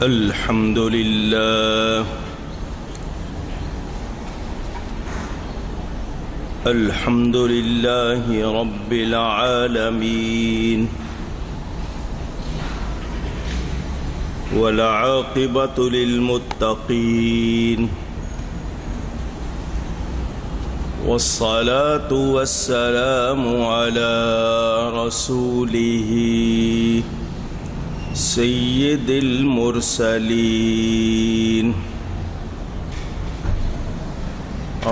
الحمد لله الحمد لله رب العالمين والعاقبة للمتقين والصلاة والسلام على رسوله سید المرسلین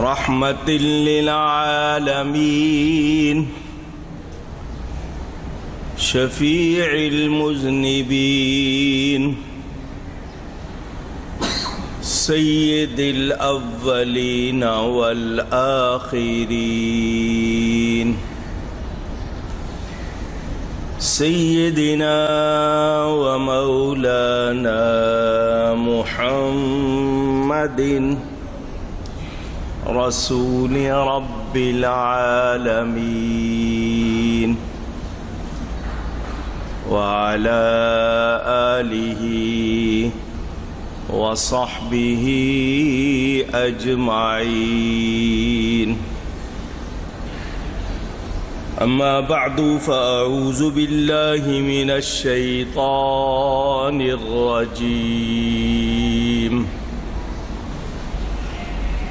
رحمت للعالمین شفیع المذنبین سید الاولین والآخرین سيدنا ومولانا محمد رسول رب العالمين وعلى آله وصحبه أجمعين. أما بعد فأعوذ بالله من الشيطان الرجيم.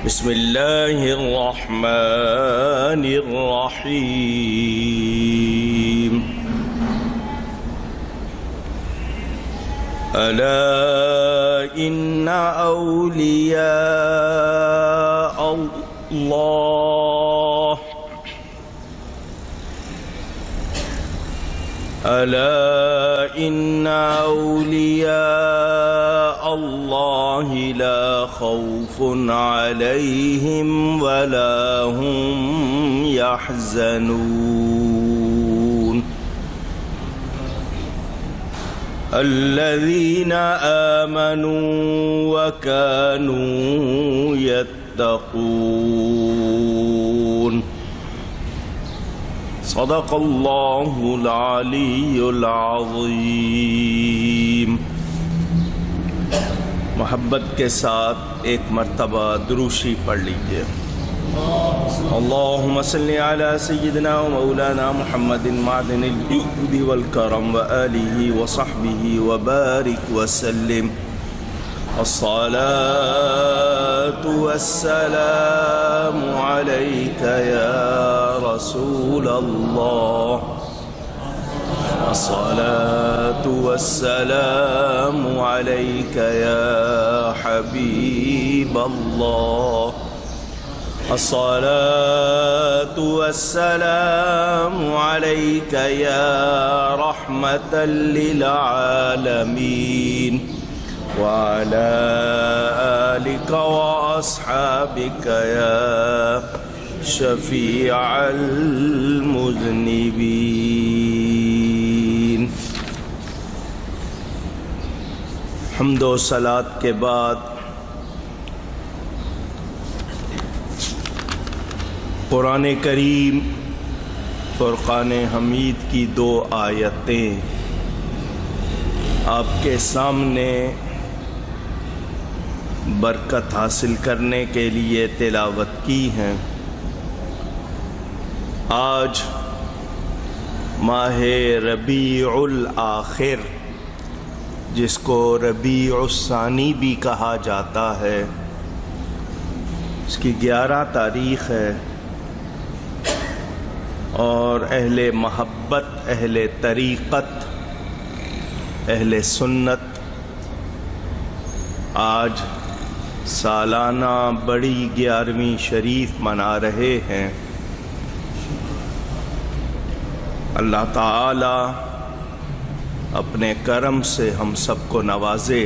بسم الله الرحمن الرحيم. ألا إن أولياء الله ألا إن أولياء الله لا خوف عليهم ولا هم يحزنون الذين آمنوا وكانوا يتقون. صدق اللہ العلی العظیم. محبت کے ساتھ ایک مرتبہ دروشی پڑھ لیجئے. اللہم صلی علی سیدنا و مولانا محمد معدن الجود والکرم وآلہ وصحبہ وبارک وسلم. الصلاة والسلام عليك يا رسول الله. الصلاة والسلام عليك يا حبيب الله. الصلاة والسلام عليك يا رحمة للعالمين وعلى آلك وأصحابك يا شفيع المذنبين. حمد و صلاة کے بعد قرآن کریم فرقان حمید کی 2 آیتیں آپ کے سامنے برکت حاصل کرنے کے لیے تلاوت کی ہیں. آج ماہ ربیع الآخر، جس کو ربیع الثانی بھی کہا جاتا ہے، اس کی 11 تاریخ ہے، اور اہل محبت، اہل طریقت، اہل سنت آج سالانہ بڑی 11ویں شریف منا رہے ہیں. اللہ تعالی اپنے کرم سے ہم سب کو نوازے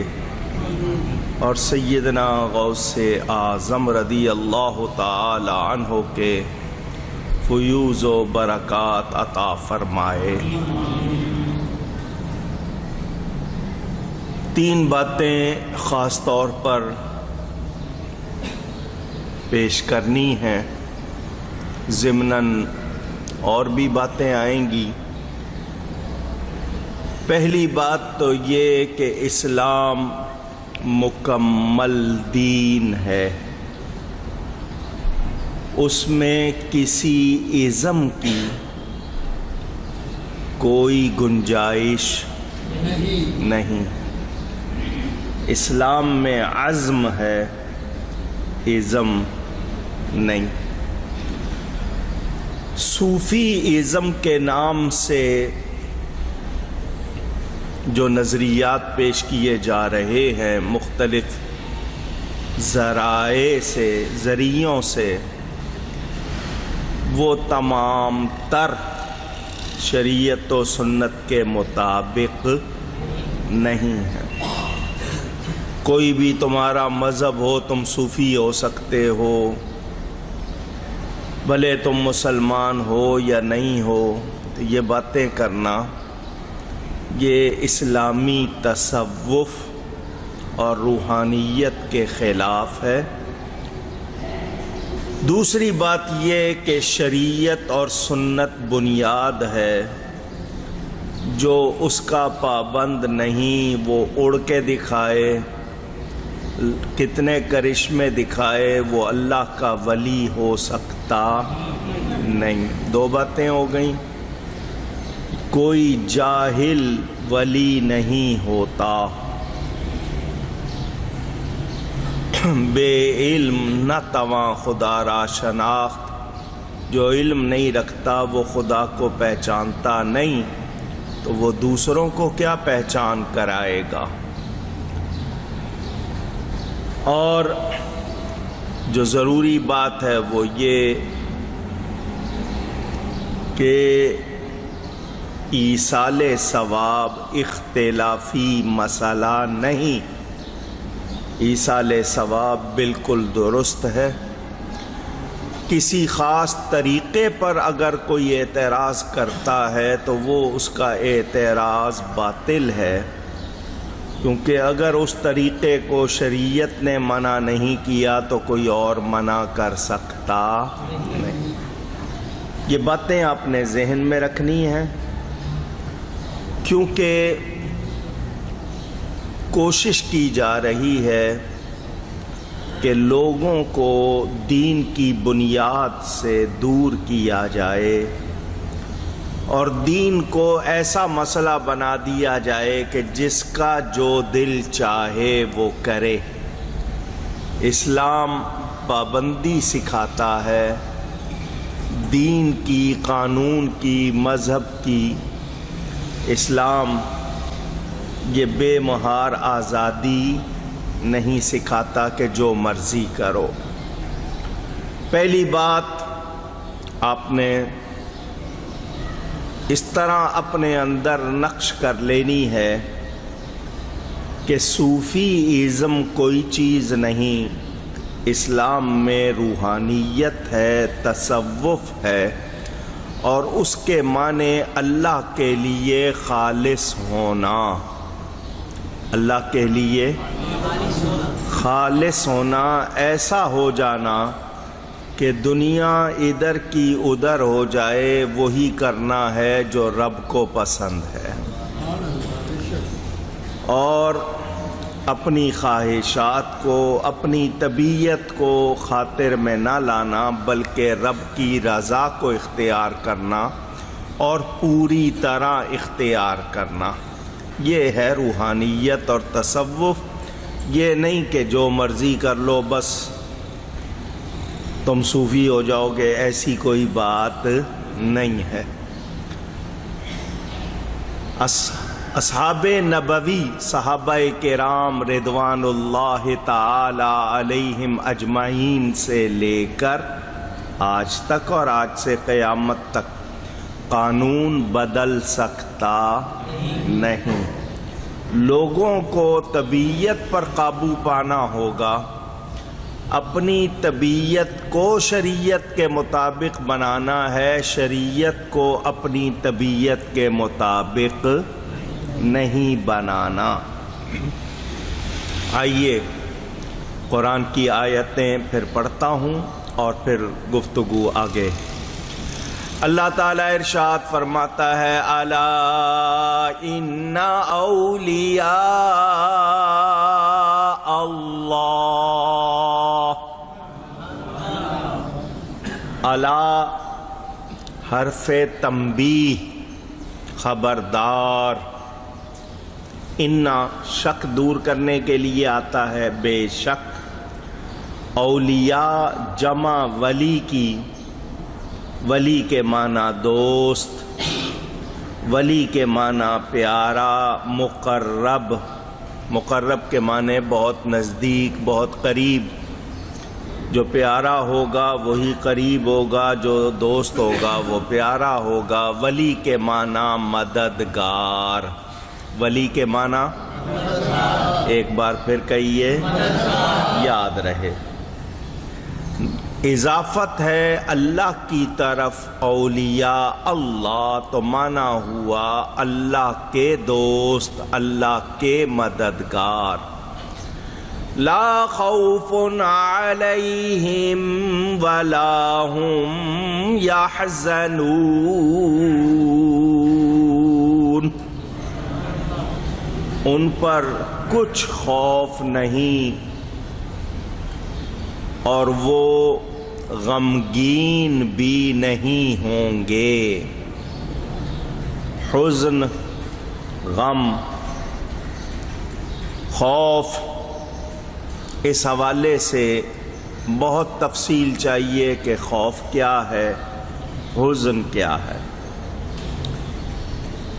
اور سیدنا غوث اعظم رضی اللہ تعالی عنہ کے فیوز و برکات عطا فرمائے. 3 باتیں خاص طور پر پیش کرنی ہیں. ضمناً اور بھی باتیں آئیں گی. پہلی بات تو یہ کہ اسلام مکمل دین ہے، اس میں کسی ازم کی کوئی گنجائش نہیں۔ اسلام میں عزم ہے، ازم نہیں۔ صوفی ازم کے نام سے جو نظریات پیش کیے جا رہے ہیں مختلف ذریعوں سے، وہ تمام تر شریعت و سنت کے مطابق نہیں ہے۔ کوئی بھی تمہارا مذہب ہو، تم صوفی ہو سکتے ہو، بھلے تم مسلمان ہو یا نہیں ہو، تو یہ باتیں کرنا یہ اسلامی تصوف اور روحانیت کے خلاف ہے۔ دوسری بات یہ کہ شریعت اور سنت بنیاد ہے، جو اس کا پابند نہیں وہ اڑ کے دکھائے، کتنے کرشمے دکھائے، وہ اللہ کا ولی ہو سکتا نہیں۔ دو باتیں ہو گئیں۔ کوئی جاہل ولی نہیں ہوتا، بے علم نہ تواں خدا را شناخت، جو علم نہیں رکھتا وہ خدا کو پہچانتا نہیں، تو وہ دوسروں کو کیا پہچان کرائے گا۔ اور جو ضروری بات ہے وہ یہ کہ ایصال ثواب اختلافی مسئلہ نہیں، ایصال ثواب بالکل درست ہے۔ کسی خاص طریقے پر اگر کوئی اعتراض کرتا ہے تو وہ اس کا اعتراض باطل ہے، کیونکہ اگر اس طریقے کو شریعت نے منع نہیں کیا تو کوئی اور منع کر سکتا نہیں۔ یہ باتیں آپ نے ذہن میں رکھنی ہیں، کیونکہ کوشش کی جا رہی ہے کہ لوگوں کو دین کی بنیاد سے دور کیا جائے اور دین کو ایسا مسئلہ بنا دیا جائے کہ جس کا جو دل چاہے وہ کرے۔ اسلام پابندی سکھاتا ہے، دین کی، قانون کی، مذہب کی۔ اسلام یہ بے مہار آزادی نہیں سکھاتا کہ جو مرضی کرو۔ پہلی بات آپ نے اس طرح اپنے اندر نقش کر لینی ہے کہ صوفی ازم کوئی چیز نہیں، اسلام میں روحانیت ہے، تصوف ہے، اور اس کے معنی اللہ کے لیے خالص ہونا، اللہ کے لیے خالص ہونا، ایسا ہو جانا کہ دنیا ادھر کی ادھر ہو جائے، وہی کرنا ہے جو رب کو پسند ہے، اور اپنی خواہشات کو، اپنی طبیعت کو خاطر میں نہ لانا، بلکہ رب کی رضا کو اختیار کرنا اور پوری طرح اختیار کرنا۔ یہ ہے روحانیت اور تصوف۔ یہ نہیں کہ جو مرضی کر لو بس تم صوفی ہو جاؤ گے، ایسی کوئی بات نہیں ہے۔ اصحاب نبوی، صحابہ کرام رضوان اللہ تعالی علیہم اجمعین سے لے کر آج تک اور آج سے قیامت تک قانون بدل سکتا نہیں۔ لوگوں کو طبیعت پر قابو پانا ہوگا، اپنی طبیعت کو شریعت کے مطابق بنانا ہے، شریعت کو اپنی طبیعت کے مطابق نہیں بنانا۔ آئیے قرآن کی آیتیں پھر پڑھتا ہوں اور پھر گفتگو آگے۔ اللہ تعالیٰ ارشاد فرماتا ہے الا ان اولیاء اللہ، الا حرف تنبیہ، خبردار، انا شک دور کرنے کے لیے آتا ہے، بے شک، اولیاء جمع ولی کی، ولی کے معنی دوست، ولی کے معنی پیارا، مقرب، مقرب کے معنی بہت نزدیک، بہت قریب، جو پیارا ہوگا وہی قریب ہوگا، جو دوست ہوگا وہ پیارا ہوگا۔ ولی کے معنی مددگار، ولی کے معنی ایک بار پھر کہیے، یاد رہے، اضافت ہے اللہ کی طرف اولیاء اللہ، تو معنی ہوا اللہ کے دوست، اللہ کے مددگار۔ لا خوف علیہم ولا هم يحزنون، ان پر کچھ خوف نہیں اور وہ غمگین بھی نہیں ہوں گے۔ حزن، غم، خوف، اس حوالے سے بہت تفصیل چاہیے کہ خوف کیا ہے، حزن کیا ہے۔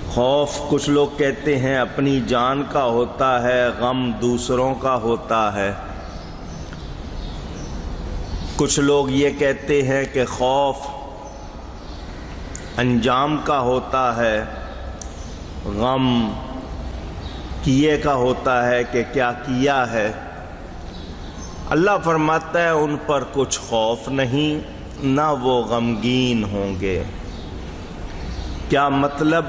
خوف کچھ لوگ کہتے ہیں اپنی جان کا ہوتا ہے، غم دوسروں کا ہوتا ہے۔ کچھ لوگ یہ کہتے ہیں کہ خوف انجام کا ہوتا ہے، غم کیے کا ہوتا ہے کہ کیا کیا ہے۔ اللہ فرماتا ہے ان پر کچھ خوف نہیں، نہ وہ غمگین ہوں گے۔ کیا مطلب؟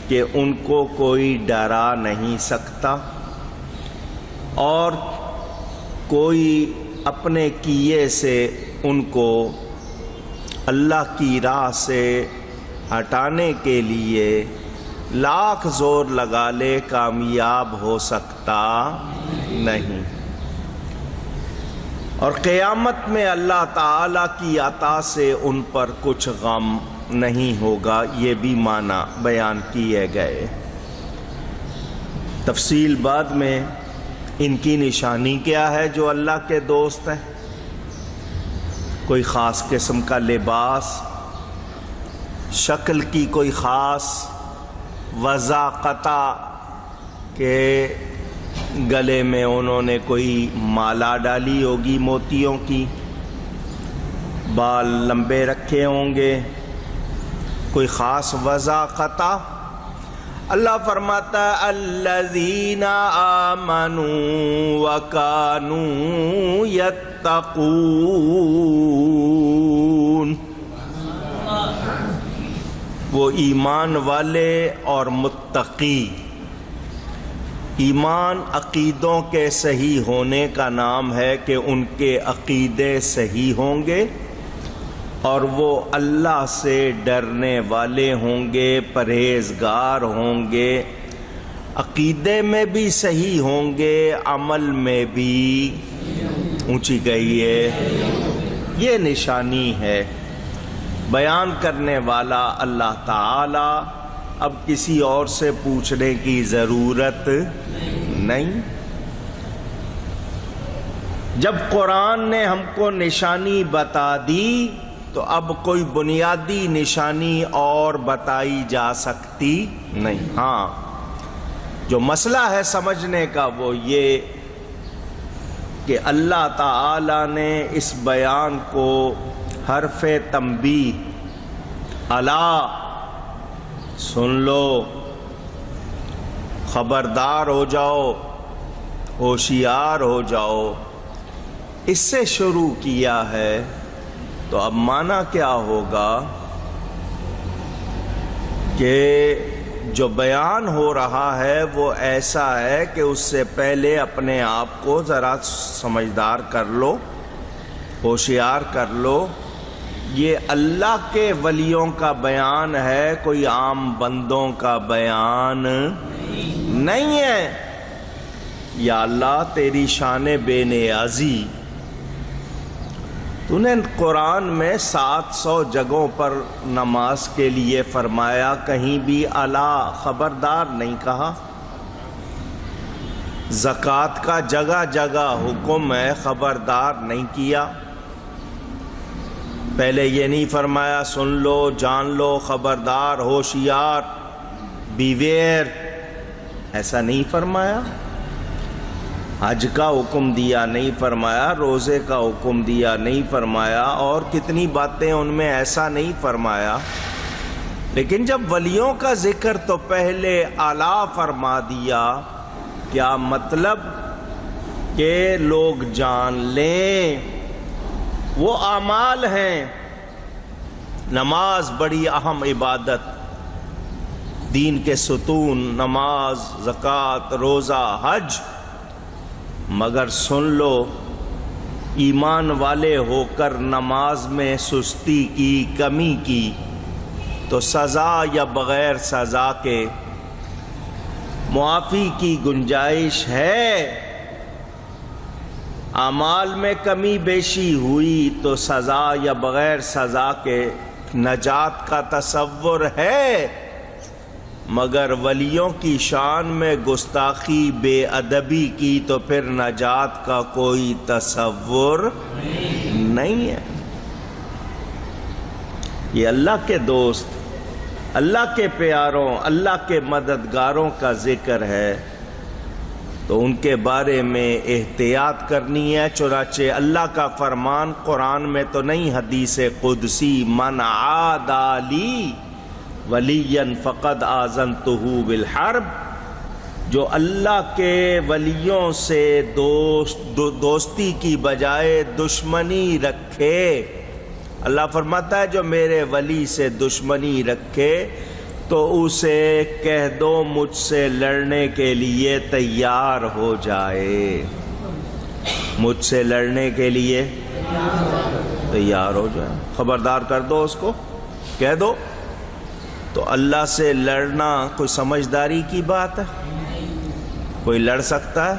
کہ ان کو کوئی ڈرا نہیں سکتا اور کوئی اپنے کیے سے ان کو اللہ کی راہ سے ہٹانے کے لیے لاکھ زور لگا لے کامیاب ہو سکتا نہیں۔ اور قیامت میں اللہ تعالیٰ کی عطا سے ان پر کچھ غم نہیں ہوگا، یہ بھی معنی بیان کیے گئے۔ تفصیل بعد میں ان کی نشانی کیا ہے جو اللہ کے دوست ہیں؟ کوئی خاص قسم کا لباس، شکل کی کوئی خاص وضاحت کہ گلے میں انہوں نے کوئی مالا ڈالی ہوگی موتیوں کی، بال لمبے رکھے ہوں گے، کوئی خاص وضاحت۔ اللہ فرماتا ہے الذین آمنوا وکانوا یتقون، وہ ایمان والے اور متقی۔ ایمان عقیدوں کے صحیح ہونے کا نام ہے کہ ان کے عقیدے صحیح ہوں گے اور وہ اللہ سے ڈرنے والے ہوں گے، پرہیزگار ہوں گے، عقیدے میں بھی صحیح ہوں گے، عمل میں بھی اونچی گئی ہے۔ یہ نشانی ہے۔ بیان کرنے والا اللہ تعالی، اب کسی اور سے پوچھنے کی ضرورت نہیں۔ جب قرآن نے ہم کو نشانی بتا دی تو اب کوئی بنیادی نشانی اور بتائی جا سکتی نہیں۔ ہاں، جو مسئلہ ہے سمجھنے کا وہ یہ کہ اللہ تعالی نے اس بیان کو حرف تنبیہ، الا سن لو، خبردار ہو جاؤ، ہوشیار ہو جاؤ، اس سے شروع کیا ہے۔ تو اب معنی کیا ہوگا کہ جو بیان ہو رہا ہے وہ ایسا ہے کہ اس سے پہلے اپنے آپ کو ذرا سمجھدار کر لو، ہوشیار کر لو، یہ اللہ کے ولیوں کا بیان ہے، کوئی عام بندوں کا بیان نہیں ہے۔ یا اللہ تیری شان بے نیازی، تو نے قرآن میں 700 جگہوں پر نماز کے لیے فرمایا، کہیں بھی الا خبردار نہیں کہا۔ زکوٰۃ کا جگہ جگہ حکم ہے، خبردار نہیں کیا۔ پہلے یہ نہیں فرمایا سن لو، جان لو، خبردار، ہوشیار، بیویئر، ایسا نہیں فرمایا۔ حج کا حکم دیا نہیں فرمایا، روزے کا حکم دیا نہیں فرمایا، اور کتنی باتیں ان میں ایسا نہیں فرمایا۔ لیکن جب ولیوں کا ذکر تو پہلے اعلیٰ فرما دیا۔ کیا مطلب؟ کہ لوگ جان لیں وہ اعمال ہیں۔ نماز بڑی اہم عبادت، دین کے ستون، نماز، زکوٰۃ، روزہ، حج، مگر سن لو ایمان والے ہو کر نماز میں سستی کی، کمی کی تو سزا یا بغیر سزا کے معافی کی گنجائش ہے۔ اعمال میں کمی بیشی ہوئی تو سزا یا بغیر سزا کے نجات کا تصور ہے، مگر ولیوں کی شان میں گستاخی، بے ادبی کی تو پھر نجات کا کوئی تصور نہیں ہے۔ یہ اللہ کے دوست، اللہ کے پیاروں، اللہ کے مددگاروں کا ذکر ہے تو ان کے بارے میں احتیاط کرنی ہے۔ چنانچہ اللہ کا فرمان قرآن میں تو نہیں، حدیث قدسی، من عادی لی ولیا فقد آذنتہ بالحرب، جو اللہ کے ولیوں سے دوستی کی بجائے دشمنی رکھے، اللہ فرماتا ہے جو میرے ولی سے دشمنی رکھے تو اسے کہہ دو مجھ سے لڑنے کے لیے تیار ہو جائے، مجھ سے لڑنے کے لیے تیار ہو جائے، خبردار کر دو اس کو، کہہ دو۔ تو اللہ سے لڑنا کوئی سمجھداری کی بات ہے؟ کوئی لڑ سکتا ہے؟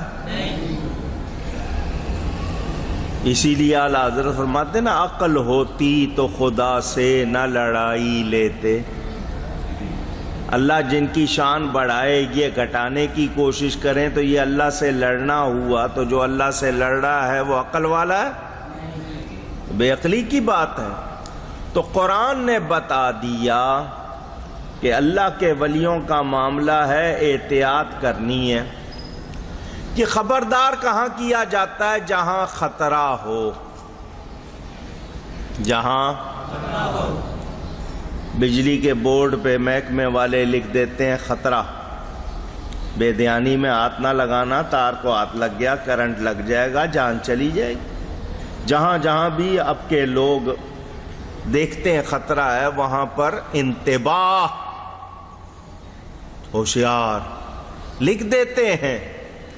اسی لیے اعلیٰ حضرت فرماتے نا، عقل ہوتی تو خدا سے نہ لڑائی لیتے۔ اللہ جن کی شان بڑھائے، یہ گھٹانے کی کوشش کریں تو یہ اللہ سے لڑنا ہوا، تو جو اللہ سے لڑ رہا ہے وہ عقل والا ہے؟ بے عقلی کی بات ہے۔ تو قرآن نے بتا دیا کہ اللہ کے ولیوں کا معاملہ ہے، احتیاط کرنی ہے۔ کہ خبردار کہاں کیا جاتا ہے؟ جہاں خطرہ ہو، جہاں بجلی کے بورڈ پہ محکمے والے لکھ دیتے ہیں خطرہ، بے دھیانی میں ہاتھ نہ لگانا، تار کو ہاتھ لگ گیا کرنٹ لگ جائے گا، جان چلی جائے گی۔ جہاں جہاں بھی اب کے لوگ دیکھتے ہیں خطرہ ہے، وہاں پر انتباہ، ہوشیار لکھ دیتے ہیں۔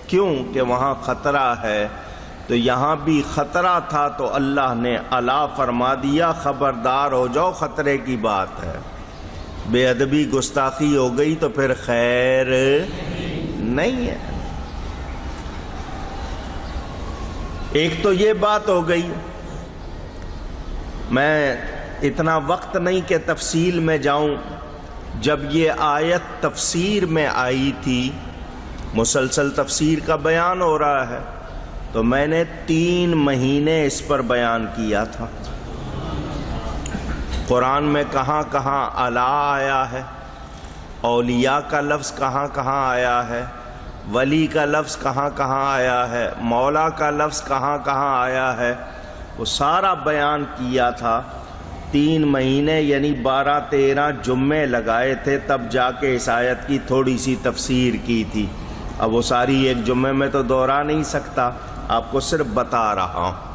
کیوں کہ وہاں خطرہ ہے۔ تو یہاں بھی خطرہ تھا تو اللہ نے الا فرما دیا، خبردار ہو جاؤ، خطرے کی بات ہے۔ بے ادبی، گستاخی ہو گئی تو پھر خیر نہیں ہے۔ ایک تو یہ بات ہو گئی۔ میں اتنا وقت نہیں کہ تفصیل میں جاؤں۔ جب یہ آیت تفسیر میں آئی تھی، مسلسل تفسیر کا بیان ہو رہا ہے، تو میں نے 3 مہینے اس پر بیان کیا تھا۔ قرآن میں کہاں کہاں الا آیا ہے، اولیاء کا لفظ کہاں کہاں آیا ہے، ولی کا لفظ کہاں کہاں آیا ہے، مولا کا لفظ کہاں کہاں آیا ہے، وہ سارا بیان کیا تھا۔ 3 مہینے یعنی 12-13 جمعے لگائے تھے، تب جا کے اس آیت کی تھوڑی سی تفسیر کی تھی۔ اب وہ ساری ایک جمعے میں تو دوہرا نہیں سکتا، آپ کو صرف بتا رہا ہوں۔